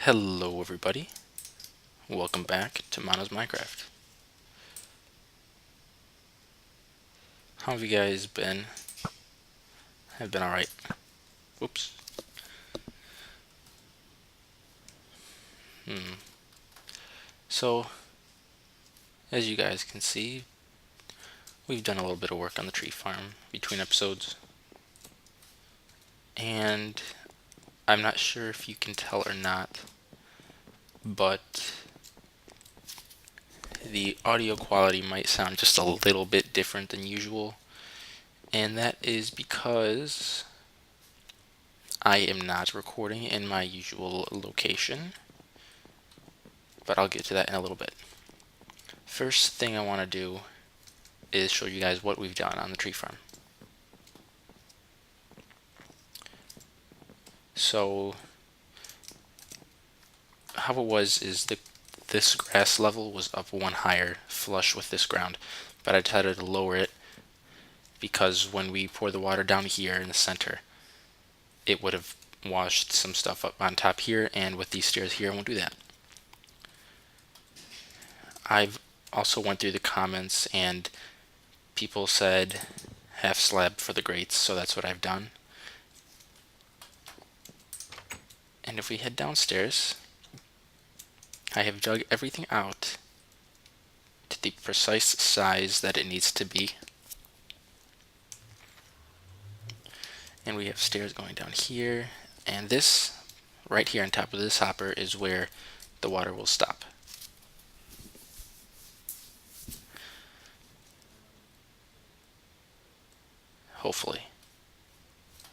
Hello everybody, welcome back to Mano's Minecraft. How have you guys been? I've been alright. Oops. So, as you guys can see, we've done a little bit of work on the tree farm between episodes. And I'm not sure if you can tell or not, but the audio quality might sound just a little bit different than usual. And that is because I am not recording in my usual location. But I'll get to that in a little bit. First thing I want to do is show you guys what we've done on the tree farm. So how it was is this grass level was up one higher, flush with this ground, but I decided to lower it because when we pour the water down here in the center, it would have washed some stuff up on top here, and with these stairs here, I won't do that. I've also went through the comments and people said half slab for the grates, so that's what I've done. And if we head downstairs, I have dug everything out to the precise size that it needs to be. And we have stairs going down here, and this right here on top of this hopper is where the water will stop. Hopefully.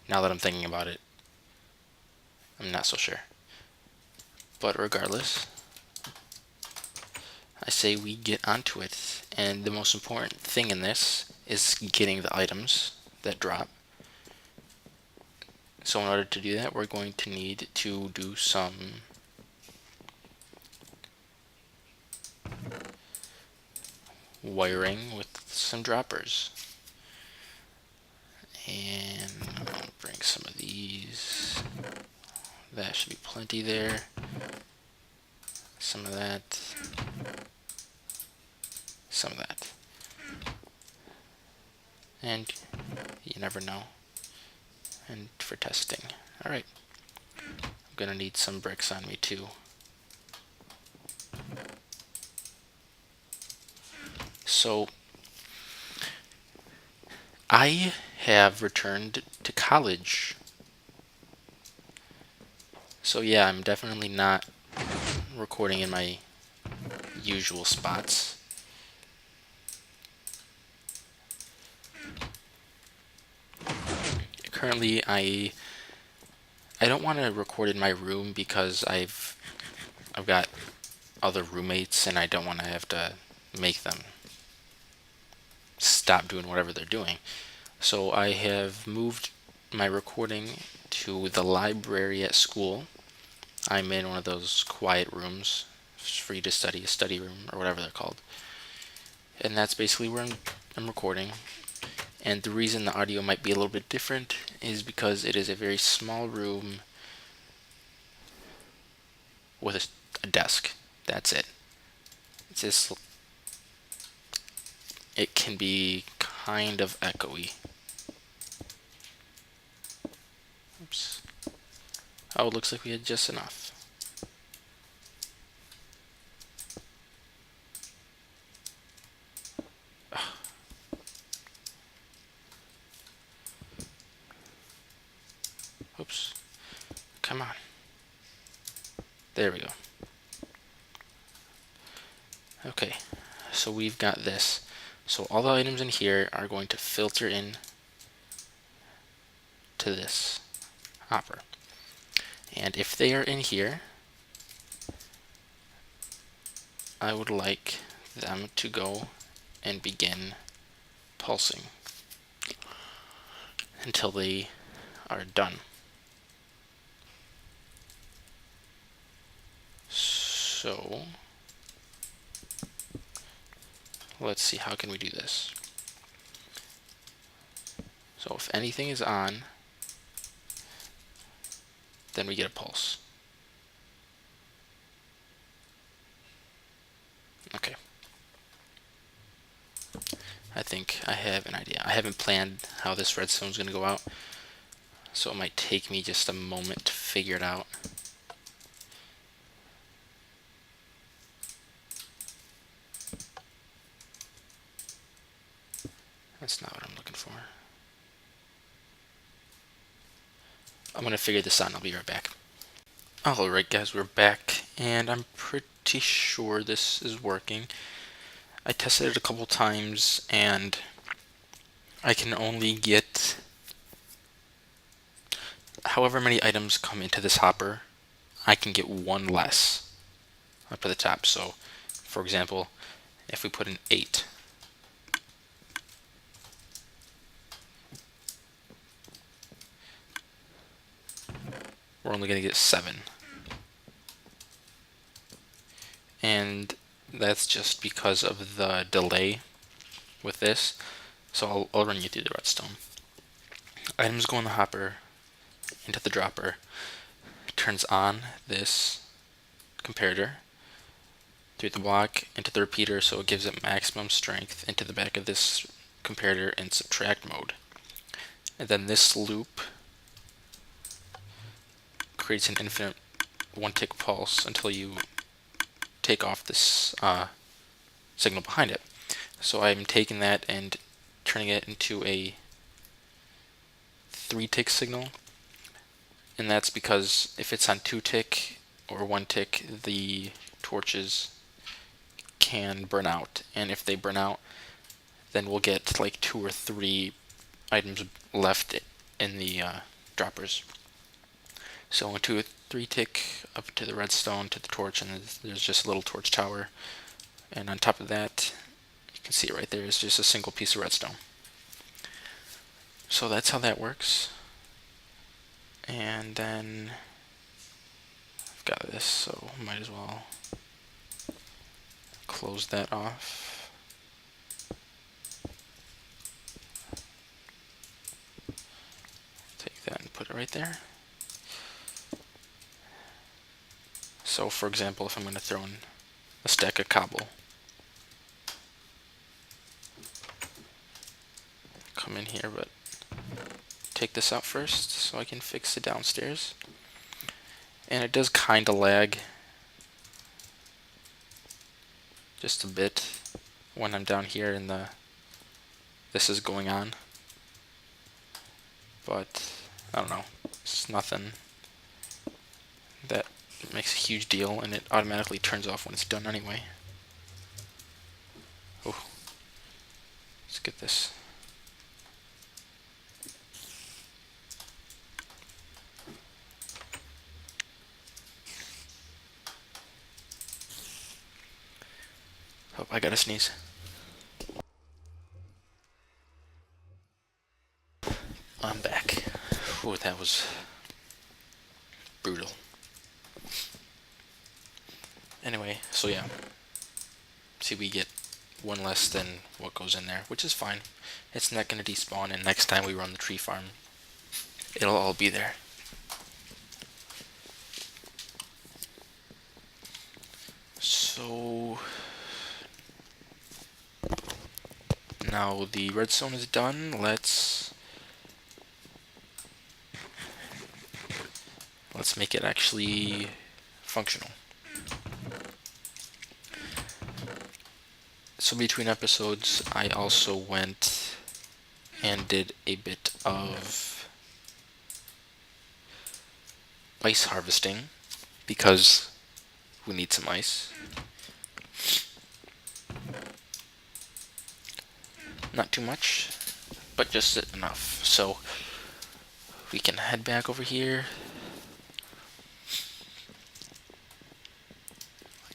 Now that I'm thinking about it, I'm not so sure. But regardless, I say we get onto it, and the most important thing in this is getting the items that drop. So in order to do that, we're going to need to do some wiring with some droppers. And I'll bring some of these. That should be plenty there. Some of that. Some of that. And you never know. And for testing. Alright. I'm gonna need some bricks on me too. So I have returned to college. So yeah, I'm definitely not recording in my usual spots. Currently, I don't want to record in my room because I've got other roommates and I don't want to have to make them stop doing whatever they're doing. So I have moved my recording to the library at school. I'm in one of those quiet rooms, free to study, a study room or whatever they're called. And that's basically where I'm recording. And the reason the audio might be a little bit different is because it is a very small room with a desk. That's it. It's just, it can be kind of echoey. Oops. Oh, it looks like we had just enough. Oops. Come on. There we go. Okay, so we've got this. So all the items in here are going to filter in to this hopper. And if they are in here, I would like them to go and begin pulsing until they are done. So let's see, how can we do this? So if anything is on, then we get a pulse. I think I have an idea. I haven't planned how this redstone is going to go out, so it might take me just a moment to figure it out. That's not what I'm looking for. I'm going to figure this out and I'll be right back. Alright guys, we're back, and I'm pretty sure this is working. I tested it a couple times, and I can only get however many items come into this hopper, I can get one less up to the top. So, for example, if we put in 8, we're only going to get 7. And that's just because of the delay with this. So I'll run you through the redstone. Items go in the hopper, into the dropper, turns on this comparator, through the block, into the repeater, so it gives it maximum strength, into the back of this comparator in subtract mode. And then this loop creates an infinite one-tick pulse until you take off this signal behind it. So I'm taking that and turning it into a 3-tick signal, and that's because if it's on 2-tick or 1-tick, the torches can burn out, and if they burn out, then we'll get like 2 or 3 items left in the droppers. So into a 3-tick up to the redstone to the torch, and there's just a little torch tower, and on top of that, you can see it right there, is just a single piece of redstone. So that's how that works. And then I've got this, so might as well close that off. Take that and put it right there. So for example, if I'm going to throw in a stack of cobble, come in here, but take this out first so I can fix it downstairs. And it does kind of lag just a bit when I'm down here and this is going on, but I don't know, it's nothing that makes a huge deal, and it automatically turns off when it's done anyway. Oh, let's get this. Oh, I gotta sneeze. I'm back. Ooh, that was brutal. Anyway, so yeah. See, we get one less than what goes in there, which is fine. It's not going to despawn, and next time we run the tree farm, it'll all be there. So now the redstone is done. Let's make it actually functional. So between episodes, I also went and did a bit of ice harvesting because we need some ice. Not too much, but just enough. So we can head back over here,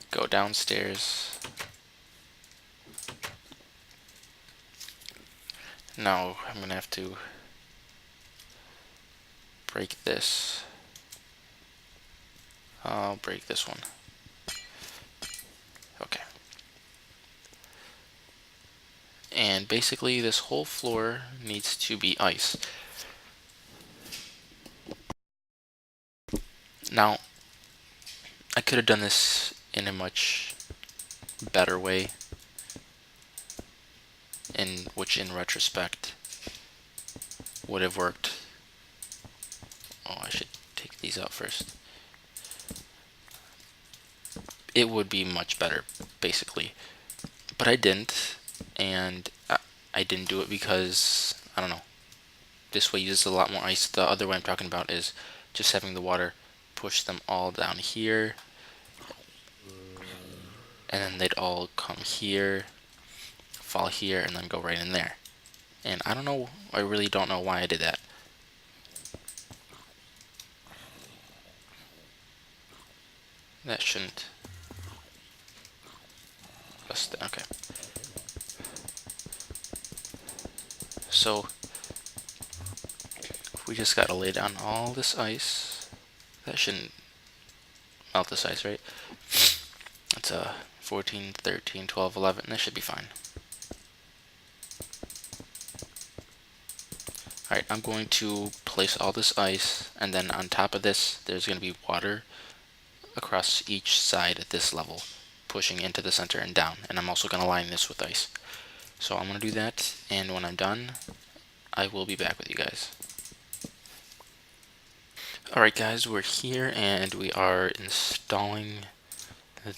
go downstairs. Now I'm going to have to break this. I'll break this one. Okay. And basically this whole floor needs to be ice. Now, I could have done this in a much better way, which in retrospect would have worked. Oh, I should take these out first. It would be much better, basically. But I didn't, and I didn't do it because, I don't know, this way uses a lot more ice. The other way I'm talking about is just having the water push them all down here, and then they'd all come here, fall here, and then go right in there. And I don't know, I really don't know why I did that. That shouldn't. Okay. So, we just gotta lay down all this ice. That shouldn't melt this ice, right? That's 14, 13, 12, 11. That should be fine. Alright, I'm going to place all this ice, and then on top of this, there's going to be water across each side at this level, pushing into the center and down. And I'm also going to line this with ice. So I'm going to do that, and when I'm done, I will be back with you guys. Alright guys, we're here, and we are installing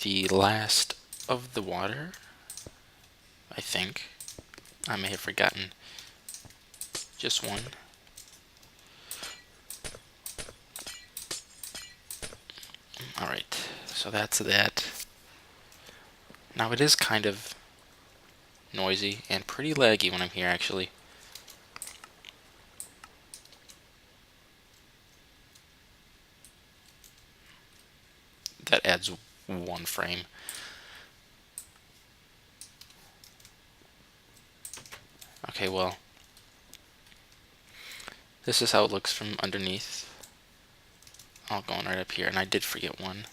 the last of the water, I think. I may have forgotten just one. Alright, so that's that. Now it is kind of noisy and pretty laggy when I'm here, actually. That adds one frame. Okay, well, this is how it looks from underneath. I'll go right up here, and I did forget one.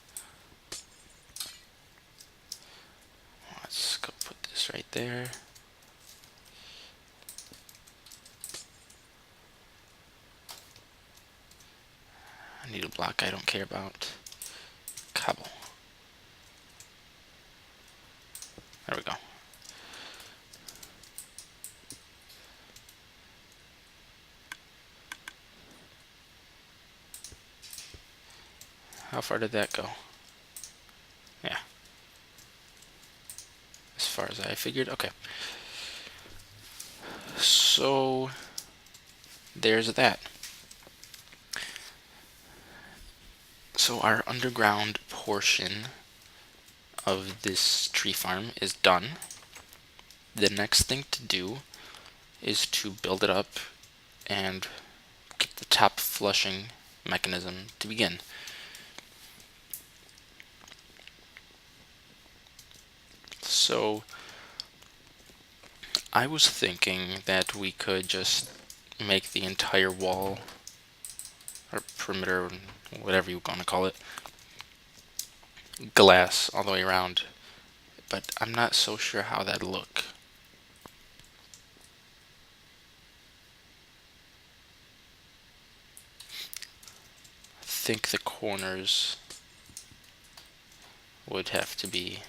Let's go put this right there. I need a block I don't care about. Cobble. There we go. How far did that go? Yeah. As far as I figured. Okay. So, there's that. So our underground portion of this tree farm is done. The next thing to do is to build it up and get the top flushing mechanism to begin. So I was thinking that we could just make the entire wall or perimeter, whatever you want to call it, glass all the way around, but I'm not so sure how that'd look. I think the corners would have to be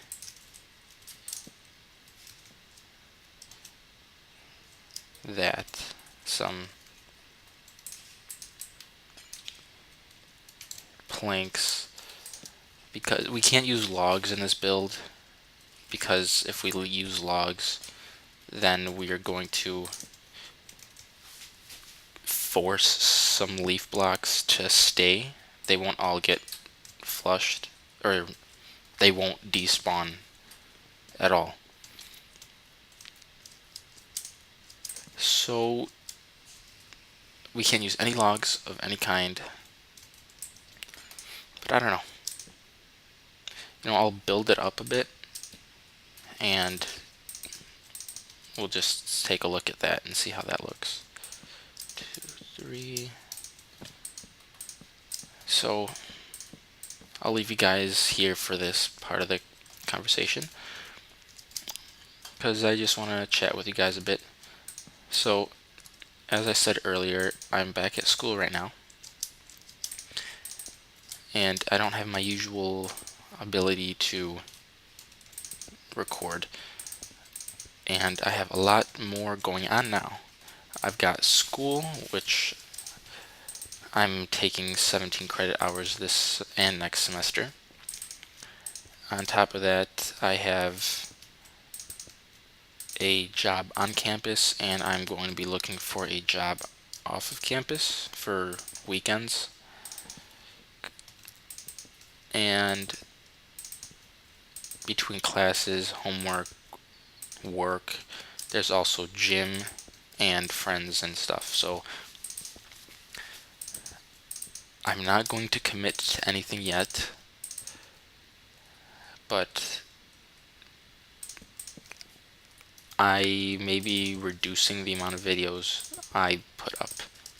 that, some planks, because we can't use logs in this build, because if we use logs, then we are going to force some leaf blocks to stay. They won't all get flushed, or they won't despawn at all. So we can't use any logs of any kind, but I don't know. I'll build it up a bit, and we'll just take a look at that and see how that looks. 2, 3. So I'll leave you guys here for this part of the conversation, because I just want to chat with you guys a bit. So, as I said earlier, I'm back at school right now, and I don't have my usual ability to record. and I have a lot more going on now. I've got school, which I'm taking 17 credit hours this and next semester. On top of that, I have a job on campus, and I'm going to be looking for a job off of campus for weekends. And between classes, homework, work, there's also gym and friends and stuff. So I'm not going to commit to anything yet, but I may be reducing the amount of videos I put up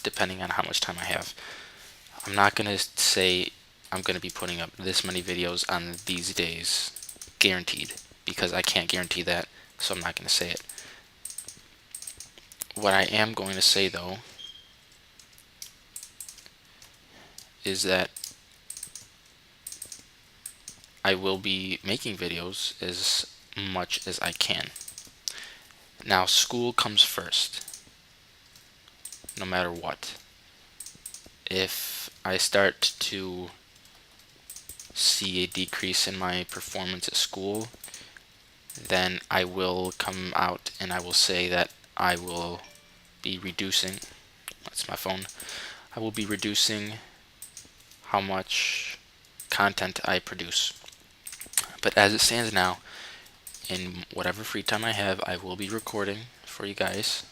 depending on how much time I have. I'm not going to say I'm going to be putting up this many videos on these days, guaranteed, because I can't guarantee that, so I'm not going to say it. What I am going to say, though, is that I will be making videos as much as I can. Now, school comes first, no matter what. If I start to see a decrease in my performance at school, then I will come out and I will say that I will be reducing, that's my phone, I will be reducing how much content I produce. But as it stands now, in whatever free time I have, I will be recording for you guys.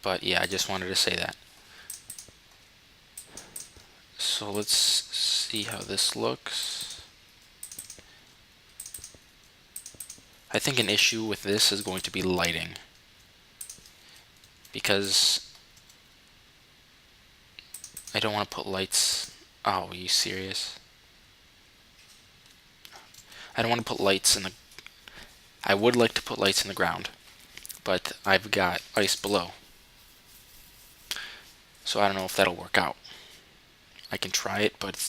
But yeah, I just wanted to say that. So let's see how this looks. I think an issue with this is going to be lighting, because I don't want to put lights. Oh, are you serious? I don't want to put lights in the. I would like to put lights in the ground, but I've got ice below. So I don't know if that'll work out. I can try it, but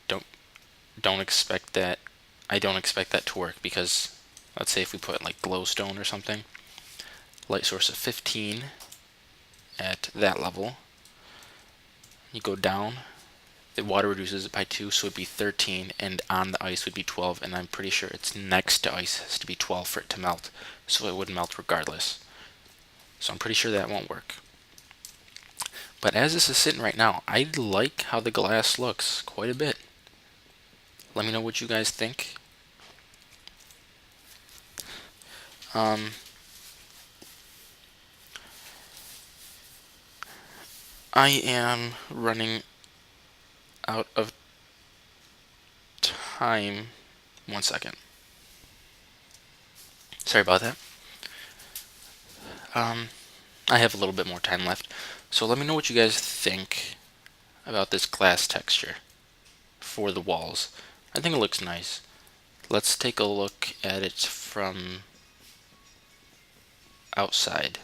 don't don't expect that. I don't expect that to work, because let's say if we put like glowstone or something, light source of 15 at that level, you go down, the water reduces it by 2, so it'd be 13, and on the ice would be 12, and I'm pretty sure it's next to ice has to be 12 for it to melt, so it would melt regardless. So I'm pretty sure that won't work. But as this is sitting right now, I like how the glass looks quite a bit. Let me know what you guys think. I am running out of time. 1 second. Sorry about that. I have a little bit more time left. So let me know what you guys think about this glass texture for the walls. I think it looks nice. Let's take a look at it from outside.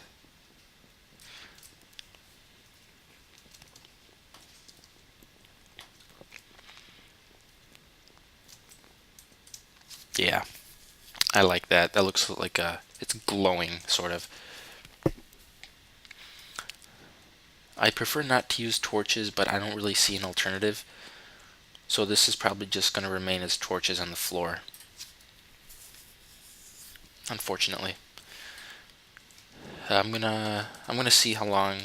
Yeah, I like that. That looks like it's glowing, sort of. I prefer not to use torches, but I don't really see an alternative. So this is probably just going to remain as torches on the floor, unfortunately. I'm gonna see how long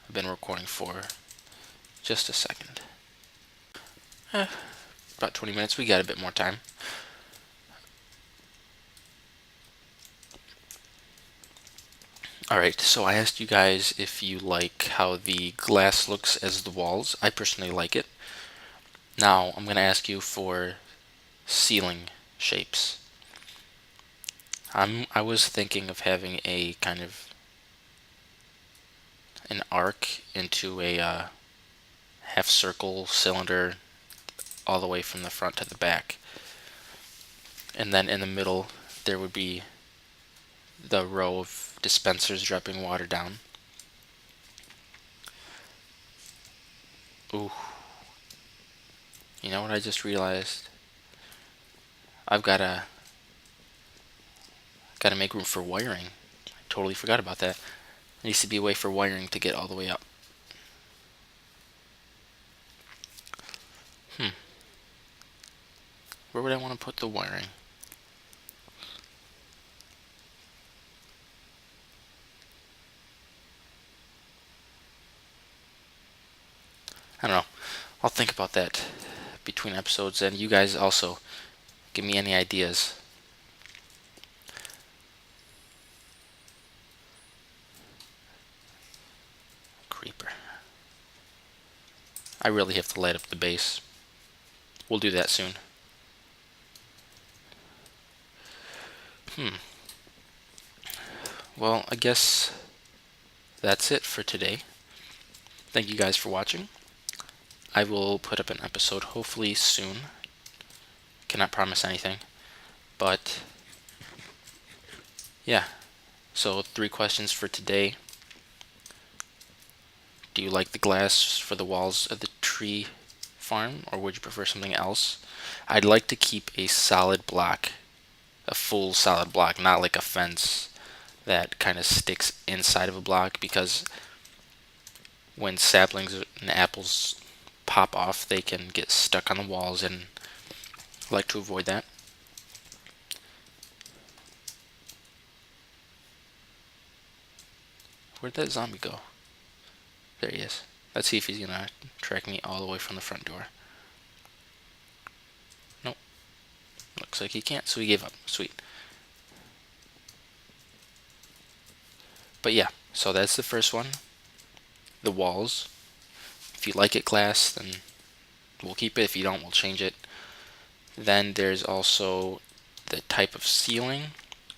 I've been recording for. Just a second. About 20 minutes. We got a bit more time. Alright, so I asked you guys if you like how the glass looks as the walls. I personally like it. Now, I'm going to ask you for ceiling shapes. I was thinking of having a kind of an arc into a half circle cylinder all the way from the front to the back. And then in the middle, there would be the row of dispensers dropping water down. Ooh. You know what I just realized? I've gotta make room for wiring. I totally forgot about that. There needs to be a way for wiring to get all the way up. Where would I want to put the wiring? I don't know. I'll think about that between episodes, and you guys also give me any ideas. Creeper. I really have to light up the base. We'll do that soon. Well, I guess that's it for today. Thank you guys for watching. I will put up an episode hopefully soon. Cannot promise anything. But yeah. So 3 questions for today. Do you like the glass for the walls of the tree farm, or would you prefer something else? I'd like to keep a solid block, a full solid block, not like a fence that kind of sticks inside of a block, because when saplings and apples pop off, they can get stuck on the walls, and I like to avoid that. Where'd that zombie go? There he is. Let's see if he's gonna track me all the way from the front door. Nope. Looks like he can't, so he gave up. Sweet. But yeah, so that's the first one. The walls. If you like it glass, then we'll keep it. If you don't, we'll change it. Then there's also the type of ceiling.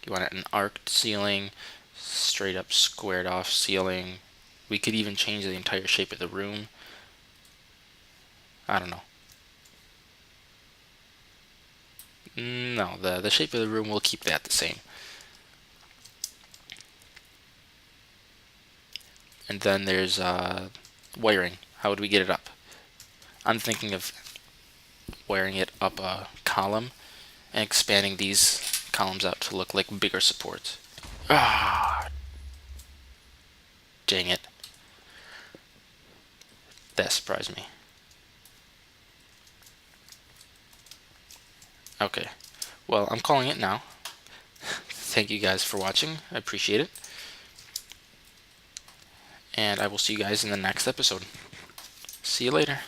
You want an arced ceiling, straight up squared off ceiling. We could even change the entire shape of the room. I don't know. No, the shape of the room, we'll keep that the same. And then there's wiring. How would we get it up? I'm thinking of wiring it up a column and expanding these columns out to look like bigger supports. Ah, dang it. That surprised me. Okay. Well, I'm calling it now. Thank you guys for watching. I appreciate it. And I will see you guys in the next episode. See you later.